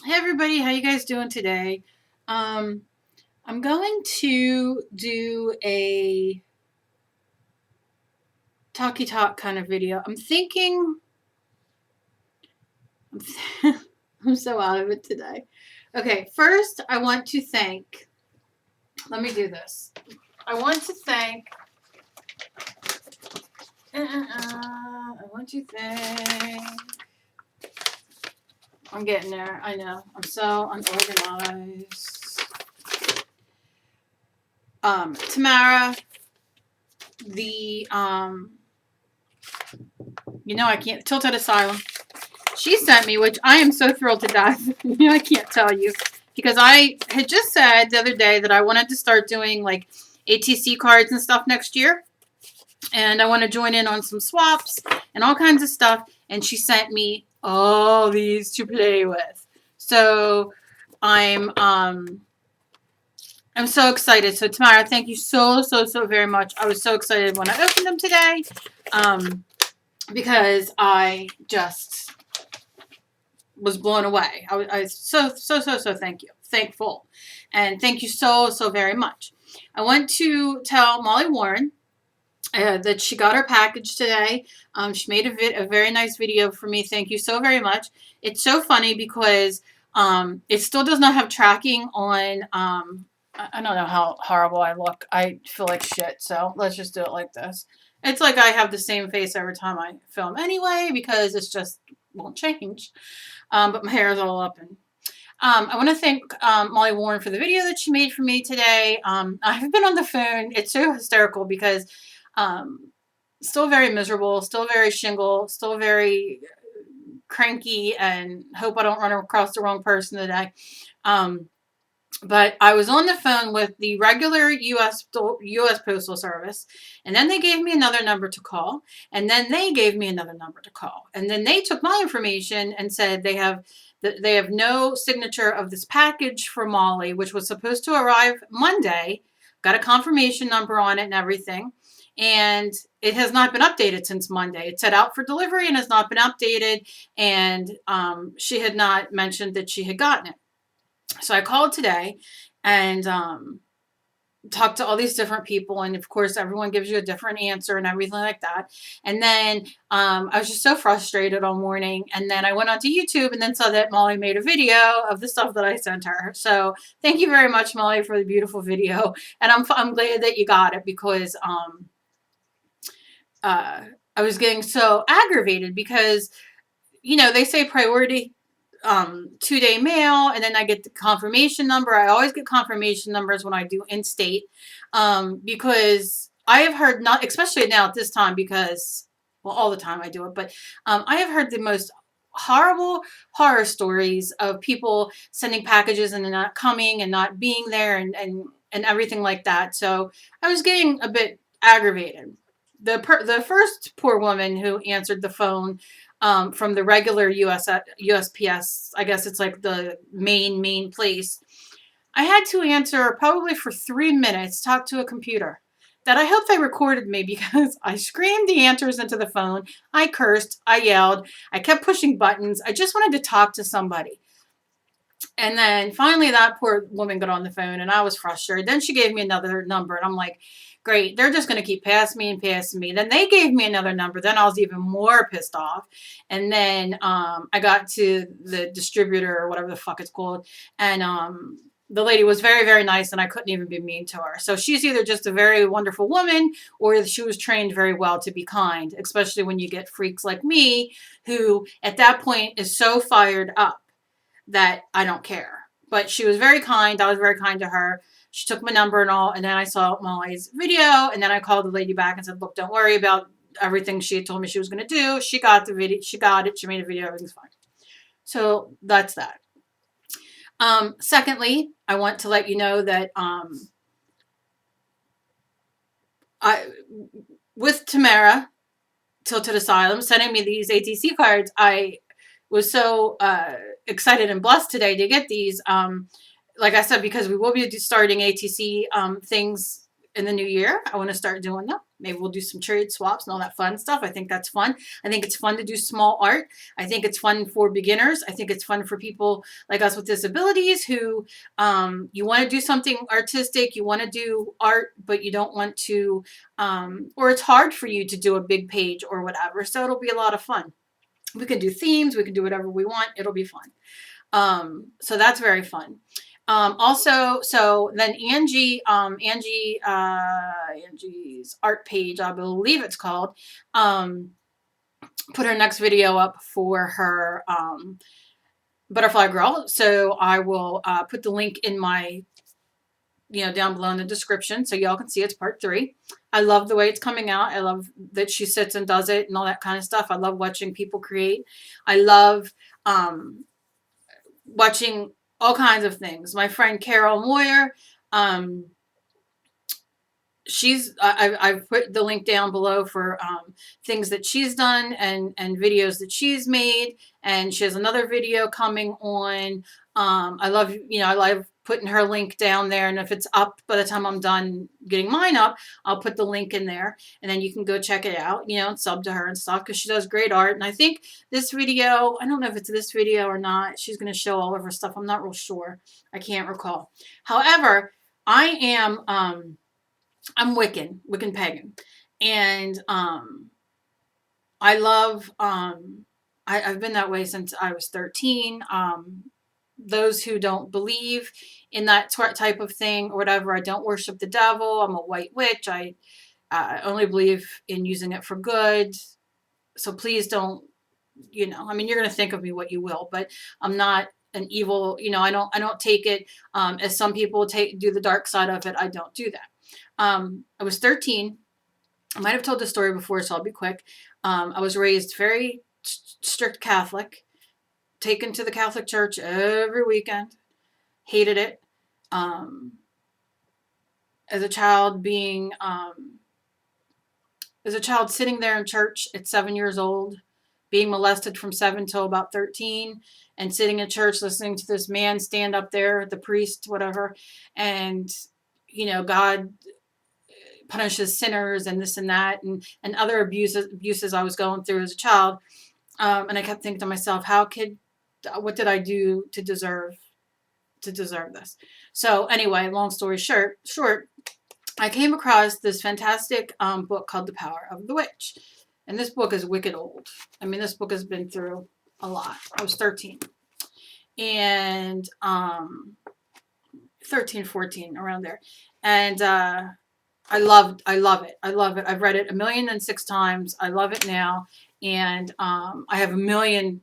Hey everybody, how you guys doing today? Um, I'm going to do a talky talk kind of video. I'm so out of it today. Okay, first I want to thank, let me do this. I want to thank, I want to thank, I'm getting there, I know, I'm so unorganized. Tamara, the, I can't, Tilted Asylum. She sent me, which I am so thrilled to death. I can't tell you. Because I had just said the other day that I wanted to start doing like ATC cards and stuff next year. And I want to join in on some swaps and all kinds of stuff. And she sent me all these to play with. So I'm so excited. So Tamara, thank you so very much. I was so excited when I opened them today. Because I just was blown away. I was so thankful, and thank you so very much. I want to tell Molly Warren that she got her package today. She made a very nice video for me. Thank you so very much. It's so funny because it still does not have tracking on. I don't know how horrible I look. I feel like shit. So let's just do it like this. It's like I have the same face every time I film anyway because it's just won't change. But my hair is all up. And I want to thank Molly Warren for the video that she made for me today. I've been on the phone. It's so hysterical because um, still very miserable, still very shingle, still very cranky, and hope I don't run across the wrong person today. But I was on the phone with the regular U.S. Postal Service, and then they gave me another number to call, and then they gave me another number to call, and then they took my information and said they have no signature of this package for Molly, which was supposed to arrive Monday. Got a confirmation number on it and everything, and it has not been updated since Monday. It said out for delivery and has not been updated, and she had not mentioned that she had gotten it. So I called today and talked to all these different people, and of course everyone gives you a different answer and everything like that. And then I was just so frustrated all morning, and then I went onto YouTube and then saw that Molly made a video of the stuff that I sent her. So thank you very much, Molly, for the beautiful video, and I'm glad that you got it because I was getting so aggravated because they say priority 2-day mail, and then I get the confirmation number. I always get confirmation numbers when I do in state, because I have heard, not especially now at this time, because well, all the time I do it, but I have heard the most horrible horror stories of people sending packages and not coming and not being there, and everything like that. So I was getting a bit aggravated. The first poor woman who answered the phone from the regular USPS, I guess it's like the main place. I had to answer probably for 3 minutes, talk to a computer. That I hope they recorded me because I screamed the answers into the phone. I cursed. I yelled. I kept pushing buttons. I just wanted to talk to somebody. And then finally, that poor woman got on the phone, and I was frustrated. Then she gave me another number, and I'm like, great, they're just going to keep passing me and passing me. Then they gave me another number. Then I was even more pissed off. And then I got to the distributor or whatever the fuck it's called, and the lady was very nice, and I couldn't even be mean to her. So she's either just a very wonderful woman, or she was trained very well to be kind, especially when you get freaks like me, who at that point is so fired up that I don't care. But she was very kind. I was very kind to her. She took my number and all. And then I saw Molly's video. And then I called the lady back and said, look, don't worry about everything she had told me she was going to do. She got the video. She got it. She made a video. Everything's fine. So that's that. Secondly, I want to let you know that with Tamara, Tilted Asylum, sending me these ATC cards, I was so excited and blessed today to get these. Like I said, because we will be starting ATC things in the new year. I want to start doing them. Maybe we'll do some trade swaps and all that fun stuff. I think that's fun. I think it's fun to do small art. I think it's fun for beginners. I think it's fun for people like us with disabilities who you want to do something artistic, you want to do art, but you don't want to, or it's hard for you to do a big page or whatever. So it'll be a lot of fun. We can do themes. We can do whatever we want. It'll be fun. So that's very fun. Also, so then Angie's art page, I believe it's called, put her next video up for her, Butterfly Girl. So I will, put the link in my, down below in the description so y'all can see it's part 3. I love the way it's coming out. I love that she sits and does it and all that kind of stuff. I love watching people create. I love, watching all kinds of things. My friend Carol Moyer, I've put the link down below for things that she's done and videos that she's made, and she has another video coming on. I love putting her link down there, and if it's up by the time I'm done getting mine up, I'll put the link in there, and then you can go check it out, and sub to her and stuff, because she does great art. And I think this video, I don't know if it's this video or not, she's going to show all of her stuff. I'm not real sure. I can't recall. However, I am, I'm Wiccan pagan, and I love, I've been that way since I was 13. Those who don't believe in that type of thing or whatever, I don't worship the devil. I'm a white witch. I only believe in using it for good. So please don't, I mean, you're going to think of me what you will, but I'm not an evil, I don't take it as some people do the dark side of it. I don't do that. I was 13. I might have told this story before, so I'll be quick. I was raised very strict Catholic, taken to the Catholic Church every weekend, hated it. As a child sitting there in church at 7 years old, being molested from 7 till about 13, and sitting in church listening to this man stand up there, the priest, whatever, and, God punishes sinners and this and that, and other abuses I was going through as a child. And I kept thinking to myself, what did I do to deserve this? So anyway, long story short, I came across this fantastic book called The Power of the Witch. And this book is wicked old. I mean, this book has been through a lot. I was 13. And 13, 14, around there. And I love it. I love it. I've read it 1,006 times. I love it now. And I have a million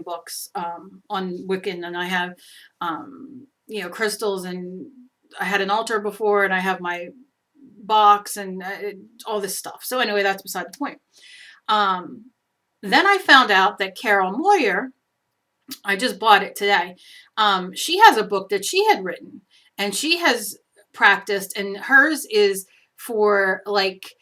books on Wiccan, and I have crystals, and I had an altar before, and I have my box and all this stuff. So anyway, that's beside the point. Then I found out that Carol Moyer, I just bought it today. She has a book that she had written, and she has practiced, and hers is for like,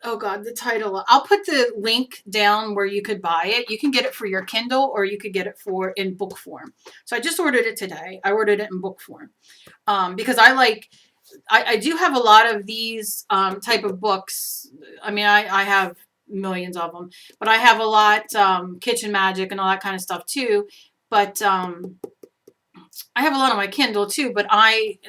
oh God, the title. I'll put the link down where you could buy it. You can get it for your Kindle, or you could get it in book form. So I just ordered it today. I ordered it in book form because I do have a lot of these type of books. I mean, I have millions of them, but I have a lot, kitchen magic and all that kind of stuff too. But I have a lot on my Kindle too, but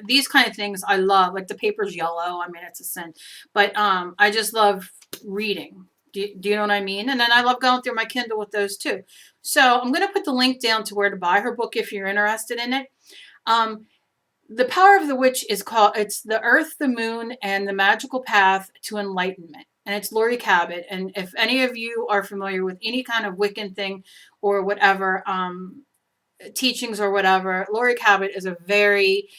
these kind of things I love, like the paper's yellow. I mean, it's a sin, but I just love reading. Do you know what I mean? And then I love going through my Kindle with those too. So I'm going to put the link down to where to buy her book if you're interested in it. The Power of the Witch it's The Earth, the Moon, and the Magical Path to Enlightenment. And it's Laurie Cabot. And if any of you are familiar with any kind of Wiccan thing or whatever, teachings or whatever, Laurie Cabot is a very,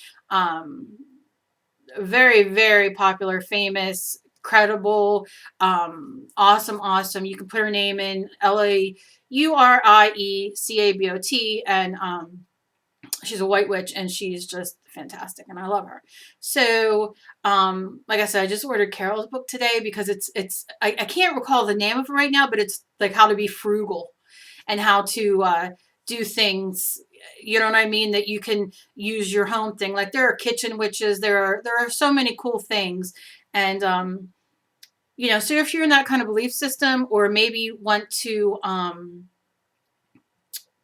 very, very popular, famous, credible, awesome. You can put her name in LAURIECABOT, and she's a white witch, and she's just fantastic, and I love her. So, like I said, I just ordered Carol's book today because I can't recall the name of it right now, but it's like how to be frugal and how to do things, you know what I mean, that you can use your home thing. Like there are kitchen witches, there are so many cool things. And you know, so if you're in that kind of belief system, or maybe want to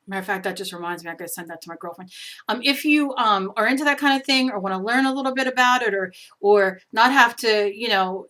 matter of fact, that just reminds me, I gotta send that to my girlfriend. If you are into that kind of thing, or want to learn a little bit about it, or not have to, you know,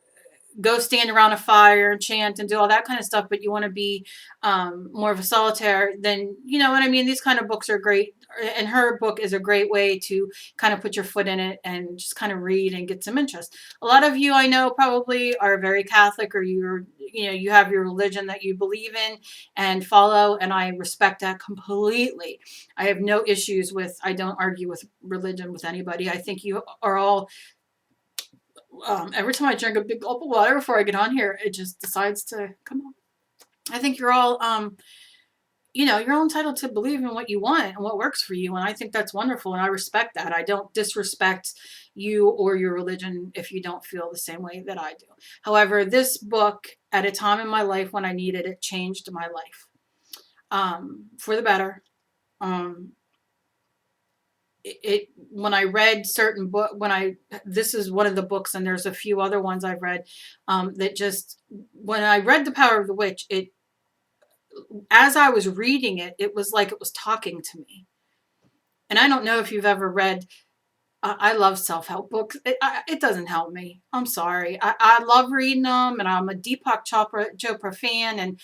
go stand around a fire and chant and do all that kind of stuff, but you want to be more of a solitaire, then you know what I mean. These kind of books are great, and her book is a great way to kind of put your foot in it and just kind of read and get some interest. A lot of you I know probably are very Catholic, or you're, you know, you have your religion that you believe in and follow, and I respect that completely. I have no issues with, I don't argue with religion with anybody. I think you are all every time I drink a big gulp of water before I get on here, it just decides to come on. I think you're all, you know, you're all entitled to believe in what you want and what works for you. And I think that's wonderful. And I respect that. I don't disrespect you or your religion if you don't feel the same way that I do. However, this book, at a time in my life when I needed it, changed my life for the better. Um, when I read certain book, this is one of the books, and there's a few other ones I've read that just, when I read The Power of the Witch, as I was reading it, it was like it was talking to me. And I don't know if you've ever read, I love self-help books. It doesn't help me. I'm sorry. I love reading them, and I'm a Deepak Chopra fan, and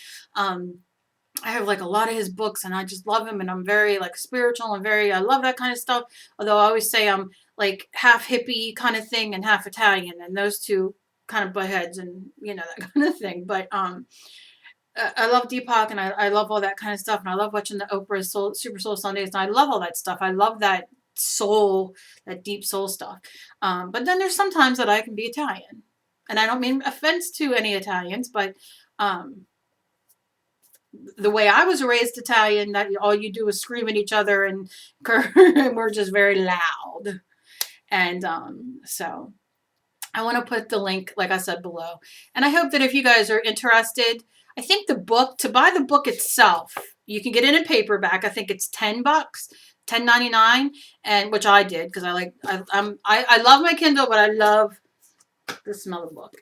I have like a lot of his books, and I just love him, and I'm very like spiritual and I love that kind of stuff. Although I always say I'm like half hippie kind of thing and half Italian, and those two kind of butt heads, and you know, that kind of thing. But I love Deepak, and I love all that kind of stuff, and I love watching the Oprah Super Soul Sundays, and I love all that stuff. I love that soul, that deep soul stuff. But then there's sometimes that I can be Italian, and I don't mean offense to any Italians, but the way I was raised Italian, that all you do is scream at each other and and we're just very loud. And so I want to put the link, like I said, below. And I hope that if you guys are interested, I think the book, to buy the book itself, you can get it in paperback. I think it's $10, $10.99, and which I did because I love my Kindle, but I love the smell of the book.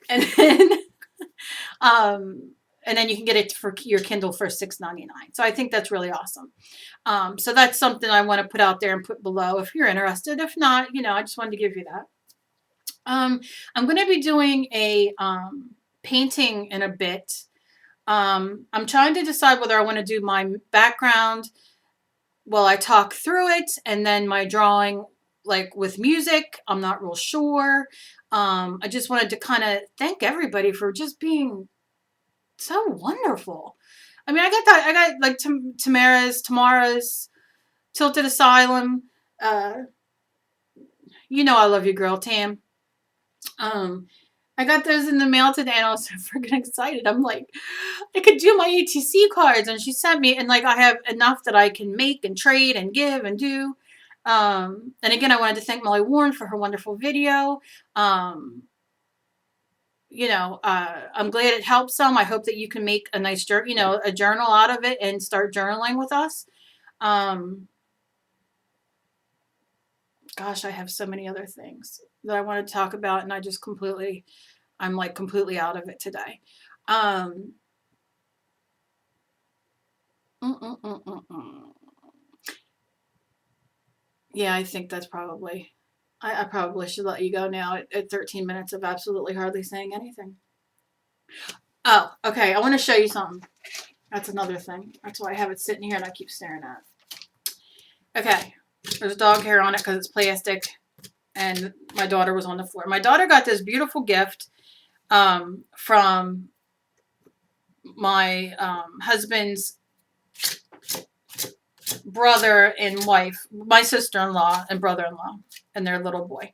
And then you can get it for your Kindle for $6.99. So I think that's really awesome. So that's something I want to put out there and put below if you're interested. If not, you know, I just wanted to give you that. I'm going to be doing a painting in a bit. I'm trying to decide whether I want to do my background while I talk through it, and then my drawing like with music. I'm not real sure. I just wanted to kind of thank everybody for just being so wonderful. I mean, I got like Tamara's Tilted Asylum. You know I love you, girl, Tam. I got those in the mail today, and I was so freaking excited. I'm like, I could do my ATC cards, and she sent me, and like I have enough that I can make and trade and give and do. And again, I wanted to thank Molly Warren for her wonderful video. You know, I'm glad it helps some. I hope that you can make a nice, you know, a journal out of it and start journaling with us. Gosh, I have so many other things that I want to talk about, and I'm like completely out of it today. Yeah, I think that's probably, I probably should let you go now at 13 minutes of absolutely hardly saying anything. Oh, okay. I want to show you something. That's another thing. That's why I have it sitting here and I keep staring at it. Okay. There's dog hair on it because it's plastic, and my daughter was on the floor. My daughter got this beautiful gift from my husband's brother and wife, my sister-in-law and brother-in-law, and their little boy.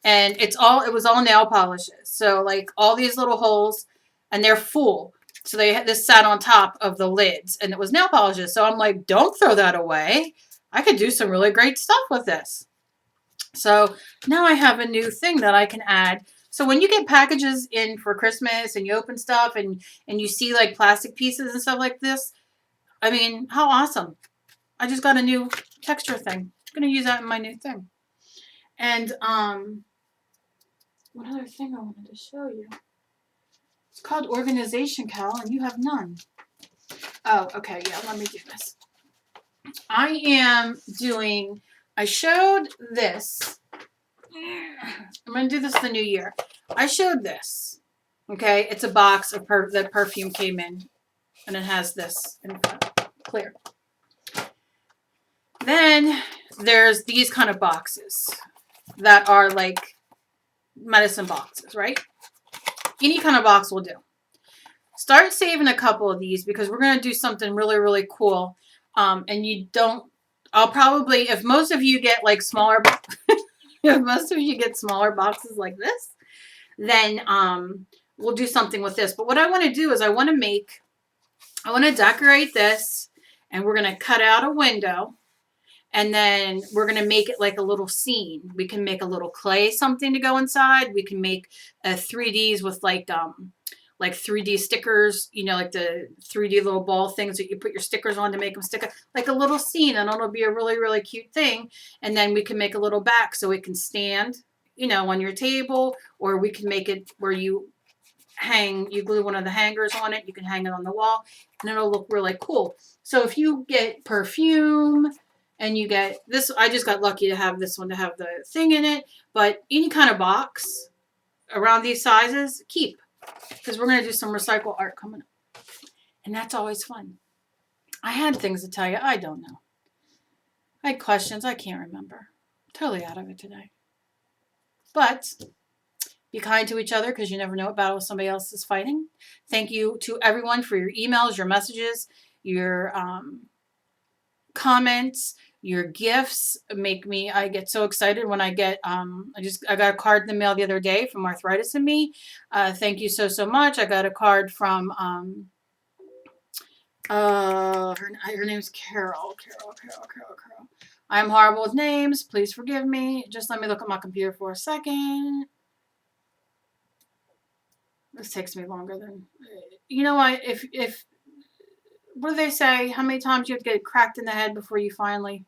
And it was all nail polishes. So like all these little holes, and they're full. So this sat on top of the lids, and it was nail polishes. So I'm like, don't throw that away. I could do some really great stuff with this. So now I have a new thing that I can add. So when you get packages in for Christmas and you open stuff and you see like plastic pieces and stuff like this, I mean, how awesome. I just got a new texture thing. I'm going to use that in my new thing. And one other thing I wanted to show you. It's called Organization, Cal, and you have none. Oh, okay, yeah, let me do this. I showed this. I'm going to do this the new year. I showed this. Okay, it's a box of that perfume came in, and it has this in front, clear. Then there's these kind of boxes that are like medicine boxes, right? Any kind of box will do. Start saving a couple of these because we're going to do something really, really cool. And you don't, I'll probably, if most of you get like smaller, if most of you get smaller boxes like this, then we'll do something with this. But what I want to do is I want to decorate this, and we're going to cut out a window. And then we're going to make it like a little scene. We can make a little clay something to go inside. We can make 3Ds with like 3D stickers, you know, like the 3D little ball things that you put your stickers on to make them stick, like a little scene, and it'll be a really, really cute thing. And then we can make a little back so it can stand, you know, on your table, or we can make it where you glue one of the hangers on it. You can hang it on the wall, and it'll look really cool. So if you get perfume, and you get this, I just got lucky to have this one to have the thing in it. But any kind of box around these sizes, keep. Because we're going to do some recycle art coming up. And that's always fun. I had things to tell you. I don't know. I had questions. I can't remember. Totally out of it today. But be kind to each other because you never know what battle somebody else is fighting. Thank you to everyone for your emails, your messages, your comments, your gifts I get so excited when I get, I got a card in the mail the other day from Arthritis and Me. Thank you so much. I got a card from, her name's Carol. I'm horrible with names. Please forgive me. Just let me look at my computer for a second. This takes me longer than, you know what, if what do they say? How many times you have to get cracked in the head before you finally...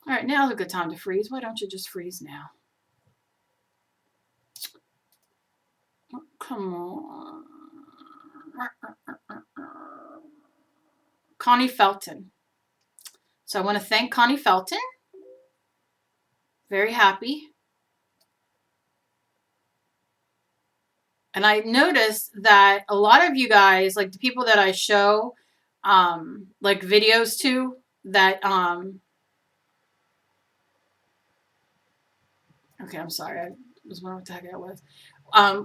All right, now's a good time to freeze. Why don't you just freeze now? Oh, come on. Connie Felton. So I want to thank Connie Felton. Very happy. And I noticed that a lot of you guys, like the people that I show like videos to, that okay, I'm sorry, I was wondering what the heck that was.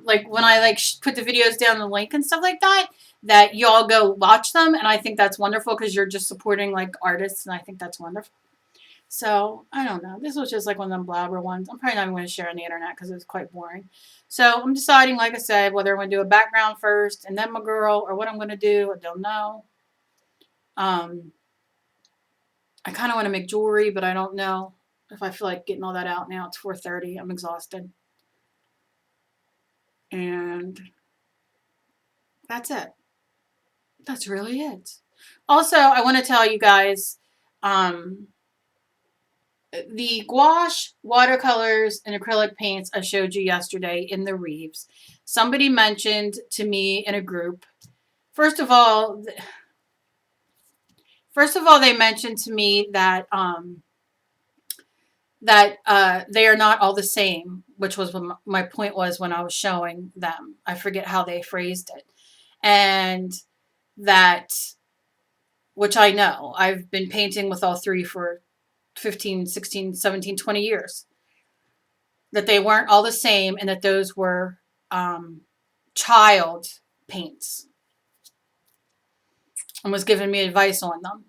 Like when I like put the videos down the link and stuff like that, that y'all go watch them, and I think that's wonderful because you're just supporting like artists, and I think that's wonderful. So I don't know. This was just like one of them blabber ones. I'm probably not even going to share on the internet because it was quite boring. So I'm deciding, like I said, whether I'm going to do a background first and then my girl, or what I'm going to do. I don't know. I kind of want to make jewelry, but I don't know if I feel like getting all that out now. It's 4:30. I'm exhausted. And that's it. That's really it. Also, I want to tell you guys, the gouache, watercolors, and acrylic paints I showed you yesterday in the Reeves. Somebody mentioned to me in a group. First of all, they mentioned to me that they are not all the same, which was what my point was when I was showing them. I forget how they phrased it. And that, which I know, I've been painting with all three for 15, 16, 17, 20 years. That they weren't all the same, and that those were child paints. And was giving me advice on them.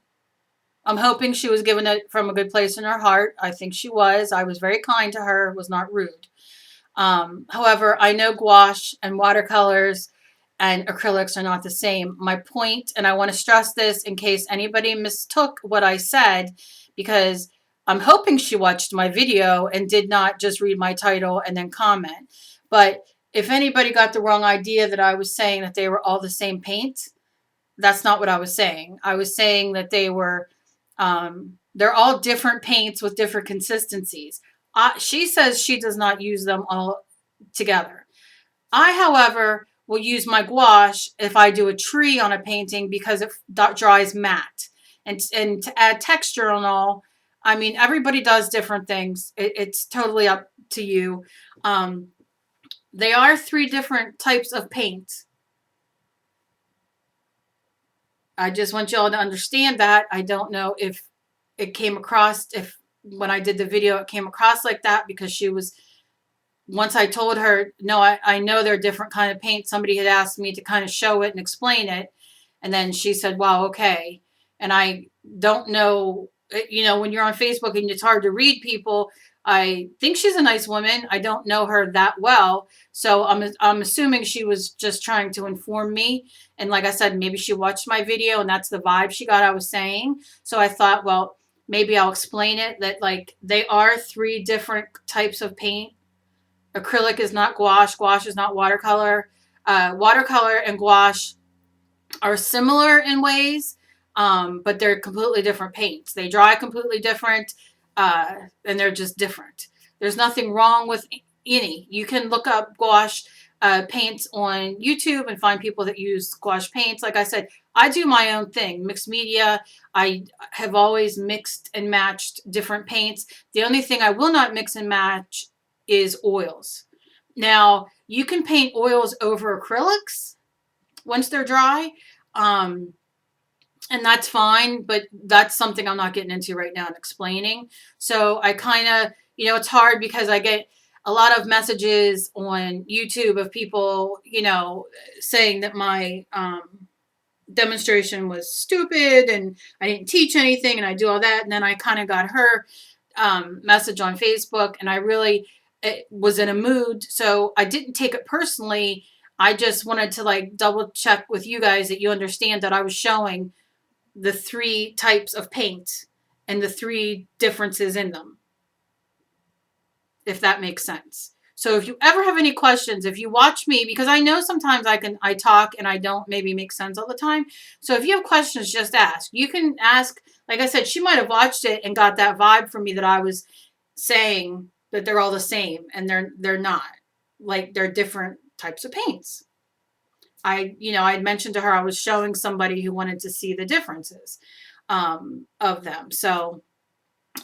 I'm hoping she was giving it from a good place in her heart. I think she was. I was very kind to her, was not rude. However, I know gouache and watercolors and acrylics are not the same. My point, and I want to stress this in case anybody mistook what I said, because I'm hoping she watched my video and did not just read my title and then comment. But if anybody got the wrong idea that I was saying that they were all the same paint, That's not what I was saying. I was saying that they're all different paints with different consistencies. She says she does not use them all together. I, however, will use my gouache if I do a tree on a painting because it dries matte. And to add texture and all, I mean, everybody does different things. It's totally up to you. Um, they are three different types of paint. I just want y'all to understand that. I don't know if it came across, if when I did the video, it came across like that because she was, once I told her, no, I know they're different kind of paint. Somebody had asked me to kind of show it and explain it. And then she said, wow, okay. And I don't know, when you're on Facebook and it's hard to read people, I think she's a nice woman. I don't know her that well. So I'm assuming she was just trying to inform me. And like I said, maybe she watched my video and that's the vibe she got I was saying. So I thought, well, maybe I'll explain it that like they are three different types of paint. Acrylic is not gouache. Gouache is not watercolor. Watercolor and gouache are similar in ways, but they're completely different paints. They dry completely different, and they're just different. There's nothing wrong with any. You can look up gouache paints on YouTube and find people that use gouache paints. Like I said, I do my own thing, mixed media. I have always mixed and matched different paints. The only thing I will not mix and match is oils. Now, you can paint oils over acrylics once they're dry. Um, and that's fine, but that's something I'm not getting into right now and explaining. So I kind of, it's hard because I get a lot of messages on YouTube of people, saying that my demonstration was stupid and I didn't teach anything and I do all that. And then I kind of got her message on Facebook and I really was in a mood. So I didn't take it personally. I just wanted to like double check with you guys that you understand that I was showing the three types of paint and the three differences in them, if that makes sense. So if you ever have any questions, if you watch me, because I know sometimes I talk and I don't maybe make sense all the time. So if you have questions, just ask. You can ask, like I said, she might have watched it and got that vibe from me that I was saying that they're all the same and they're not. Like they're different types of paints. I'd mentioned to her I was showing somebody who wanted to see the differences of them. So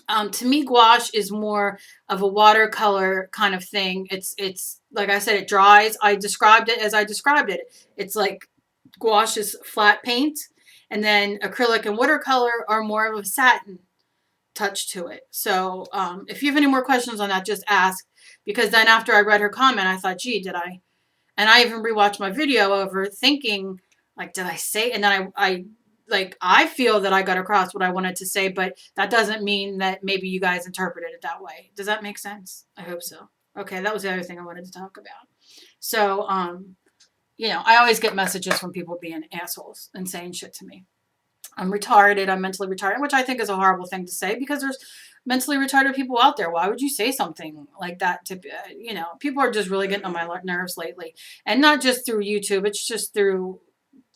to me, gouache is more of a watercolor kind of thing. It's like I said, it dries. I described it as I described it. It's like gouache is flat paint, and then acrylic and watercolor are more of a satin touch to it. So if you have any more questions on that, just ask. Because then after I read her comment, I thought, gee, did I? And I even rewatched my video over thinking, like, did I say? And then I feel that I got across what I wanted to say, but that doesn't mean that maybe you guys interpreted it that way. Does that make sense? I hope so. Okay, that was the other thing I wanted to talk about. So, I always get messages from people being assholes and saying shit to me. I'm retarded. I'm mentally retarded, which I think is a horrible thing to say because there's mentally retarded people out there. Why would you say something like that to, people are just really getting on my nerves lately. And not just through YouTube. It's just through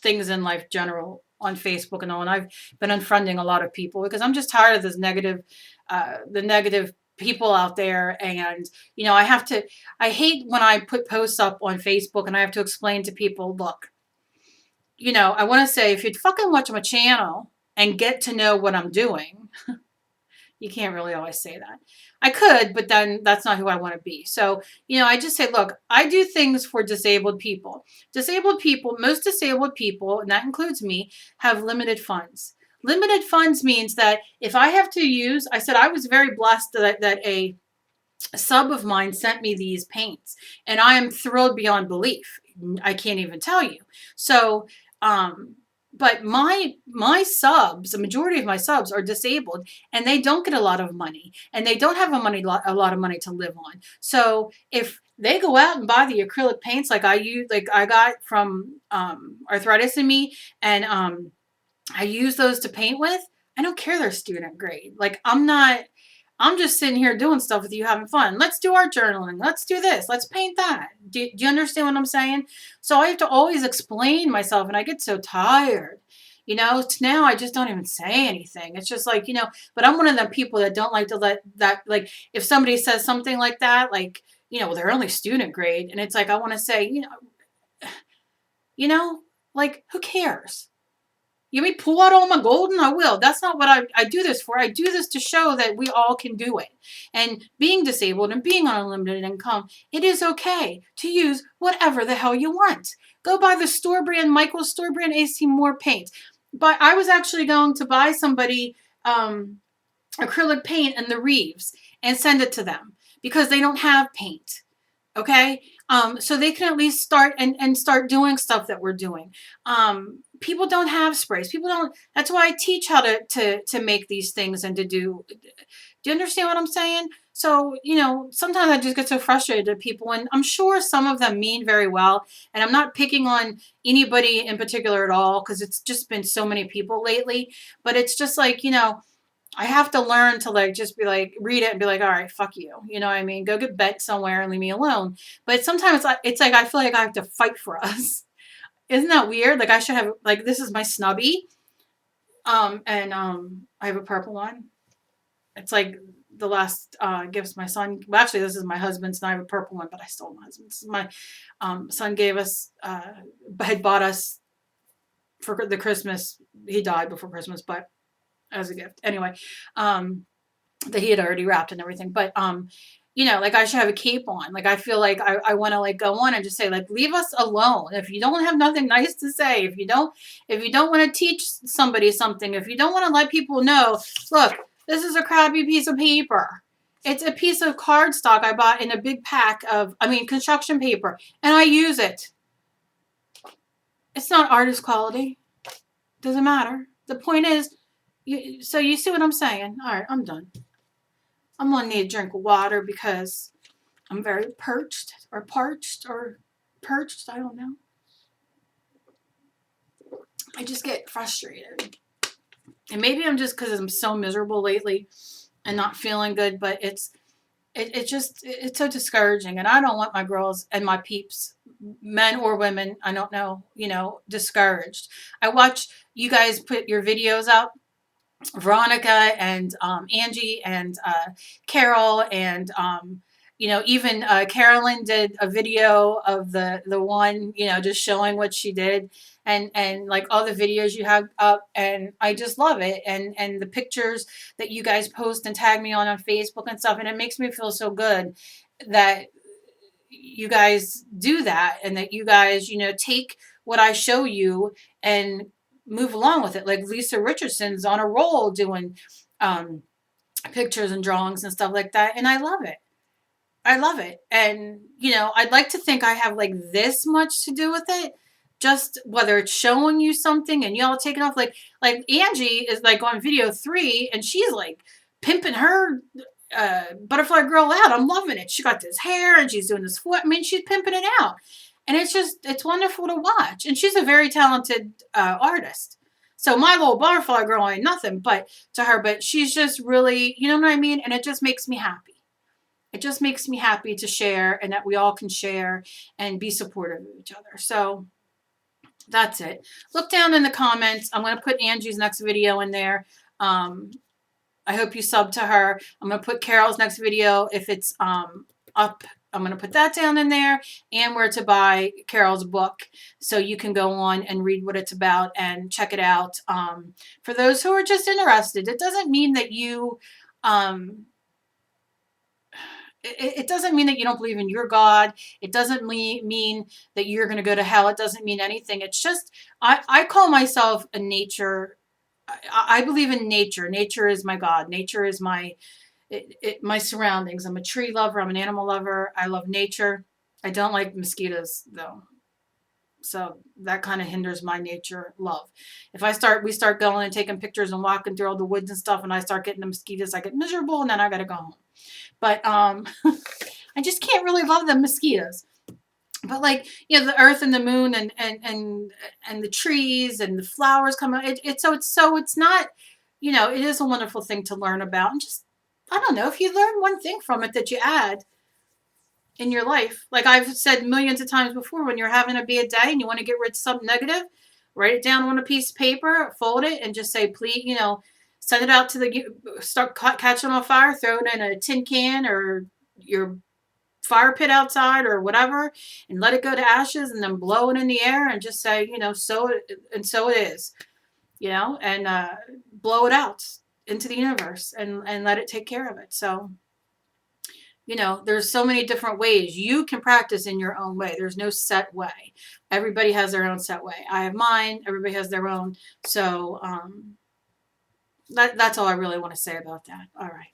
things in life general on Facebook and all. And I've been unfriending a lot of people because I'm just tired of this the negative people out there. And, I hate when I put posts up on Facebook and I have to explain to people, look, I want to say if you'd fucking watch my channel and get to know what I'm doing, you can't really always say that. I could, but then that's not who I want to be. So, I just say, look, I do things for disabled people. Most disabled people, and that includes me, have limited funds. Limited funds means that if I have to use, I said I was very blessed that a sub of mine sent me these paints, and I am thrilled beyond belief. I can't even tell you. So, but my subs, the majority of my subs are disabled and they don't get a lot of money and they don't have a lot of money to live on. So if they go out and buy the acrylic paints like I got from Arthritis in Me, and I use those to paint with, I don't care their student grade. Like I'm not I'm just sitting here doing stuff with you, having fun. Let's do art journaling. Let's do this. Let's paint that. Do you understand what I'm saying? So I have to always explain myself, and I get so tired. Now I just don't even say anything. It's just like, but I'm one of the people that don't like to let that, like, if somebody says something like that, like, they're only student grade, and it's like, I want to say, like, who cares? You may pull out all my gold and I will. That's not what I do this for. I do this to show that we all can do it. And being disabled and being on unlimited income, it is okay to use whatever the hell you want. Go buy the store brand, Michael's store brand AC Moore paint. But I was actually going to buy somebody acrylic paint and the Reeves and send it to them because they don't have paint. Okay? So they can at least start and start doing stuff that we're doing. People don't have sprays. People don't. That's why I teach how to make these things and to do. Do you understand what I'm saying? So, sometimes I just get so frustrated at people, and I'm sure some of them mean very well. And I'm not picking on anybody in particular at all because it's just been so many people lately. But it's just like, I have to learn to like just be like read it and be like, all right, fuck you. You know what I mean? Go get bent somewhere and leave me alone. But sometimes it's like I feel like I have to fight for us. Isn't that weird? Like I should have like this is my snubby. And I have a purple one. It's like the last gifts my son. Well, actually, this is my husband's, and I have a purple one, but I stole my husband's. This is my son gave us had bought us for the Christmas. He died before Christmas, but as a gift anyway, that he had already wrapped and everything. But like I should have a cape on. Like I feel like I want to like go on and just say like leave us alone. If you don't have nothing nice to say, if you don't want to teach somebody something, if you don't want to let people know, look, this is a crappy piece of paper. It's a piece of cardstock I bought in a big pack of construction paper, and I use it. It's not artist quality. Doesn't matter. The point is, so you see what I'm saying? All right, I'm done. I'm going to need a drink of water because I'm very parched. I don't know. I just get frustrated. And maybe I'm just because I'm so miserable lately and not feeling good, but it's so discouraging. And I don't want my girls and my peeps, men or women, I don't know, discouraged. I watch you guys put your videos out. Veronica and Angie and Carol and even Carolyn did a video of the one just showing what she did and like all the videos you have up, and I just love it, and the pictures that you guys post and tag me on Facebook and stuff, and it makes me feel so good that you guys do that and that you guys take what I show you and move along with it. Like Lisa Richardson's on a roll doing pictures and drawings and stuff like that, and I love it. And I'd like to think I have like this much to do with it, just whether it's showing you something and y'all take it off. Like Angie is like on video 3 and she's like pimping her butterfly girl out. I'm loving it. She got this hair and she's doing this foot. She's pimping it out. And it's wonderful to watch. And she's a very talented artist. So my little butterfly girl ain't nothing but to her, but she's just really, you know what I mean? And it just makes me happy. It just makes me happy to share and that we all can share and be supportive of each other. So that's it. Look down in the comments. I'm going to put Angie's next video in there. I hope you sub to her. I'm going to put Carol's next video if it's up. I'm going to put that down in there and where to buy Carol's book so you can go on and read what it's about and check it out. For those who are just interested, it doesn't mean that you, it doesn't mean that you don't believe in your God. It doesn't mean that you're going to go to hell. It doesn't mean anything. It's just, I call myself a nature. I believe in nature. Nature is my God. Nature is my surroundings. I'm a tree lover. I'm an animal lover. I love nature. I don't like mosquitoes though. So that kind of hinders my nature love. If we start going and taking pictures and walking through all the woods and stuff and I start getting the mosquitoes, I get miserable and then I got to go home. But I just can't really love the mosquitoes. But like, the earth and the moon and the trees and the flowers come out. It's not, it is a wonderful thing to learn about and just I don't know, if you learn one thing from it that you add in your life, like I've said millions of times before, when you're having a bad day and you want to get rid of something negative, write it down on a piece of paper, fold it, and just say, please, send it out to the, start catching on fire, throw it in a tin can or your fire pit outside or whatever, and let it go to ashes, and then blow it in the air and just say, so it, and so it is, and blow it out into the universe, and let it take care of it. So, there's so many different ways you can practice in your own way. There's no set way. Everybody has their own set way. I have mine. Everybody has their own. So that's all I really want to say about that. All right.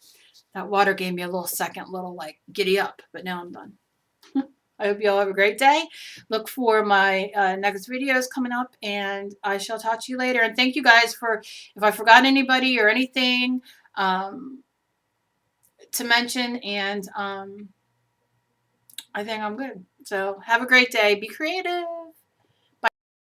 That water gave me a little second, little like giddy up, but now I'm done. I hope you all have a great day. Look for my next videos coming up, and I shall talk to you later. And thank you guys for, if I forgot anybody or anything to mention, and I think I'm good. So have a great day. Be creative.